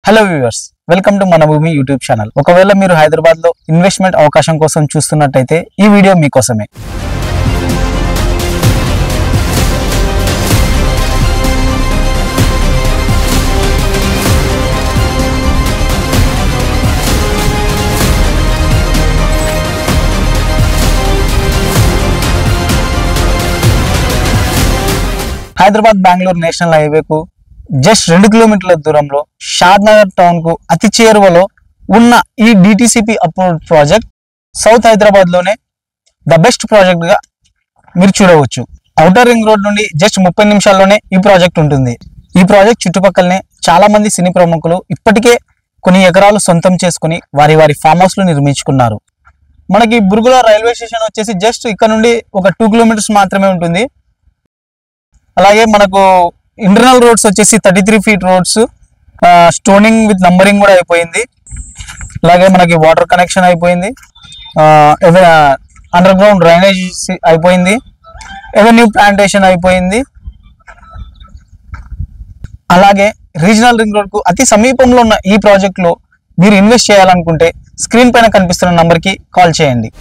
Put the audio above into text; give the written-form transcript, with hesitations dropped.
Hello viewers, welcome to మన భూమి YouTube channel. ఒకవేళ మీరు హైదరాబాద్ లో ఇన్వెస్ట్మెంట్ అవకాశం కోసం చూస్తున్నట్టయితే ఈ వీడియో మీకోసమే. హైదరాబాద్ బెంగళూరు నేషనల్ హైవేకు జస్ట్ 2 కిలోమీటర్ల దూరంలో షాద్నగర్ టౌన్ కు అతి చేరువలో ఉన్న ఈ DTCP approved project south Hyderabad లోనే ద బెస్ట్ ప్రాజెక్ట్ గా మీరు చూడవచ్చు. ఔటర్ రింగ్ రోడ్ నుండి జస్ట్ 30 నిమిషాల్లోనే ఈ ప్రాజెక్ట్ ఉంటుంది. ఈ ప్రాజెక్ట్ చుట్టుపక్కలనే చాలా మంది సినీ ప్రముఖులు ఇప్పటికే కొన్ని ఎకరాలు సొంతం చేసుకుని వారి ఫామ్ హౌస్ లు నిర్మించుకున్నారు. మనకి బురుగుల రైల్వే స్టేషన్ వచ్చేసి జస్ట్ ఇక్కడ నుండి ఒక 2 కిలోమీటర్స్ మాత్రమే ఉంటుంది. అలాగే మనకు ఇంటర్నల్ రోడ్స్ వచ్చేసి 33 feet roads, stoning with numbering కూడా అయిపోయింది. అలాగే మనకి వాటర్ కనెక్షన్ అయిపోయింది, అండర్ గ్రౌండ్ డ్రైనేజ్ అయిపోయింది, ఎవెన్యూ ప్లాంటేషన్ అయిపోయింది. అలాగే రీజనల్ రింగ్ రోడ్ కు అతి సమీపంలో ఉన్న ఈ ప్రాజెక్ట్ లో మీరు ఇన్వెస్ట్ చేయాలనుకుంటే స్క్రీన్ పైన కనిపిస్తున్న నంబర్ కి కాల్ చేయండి.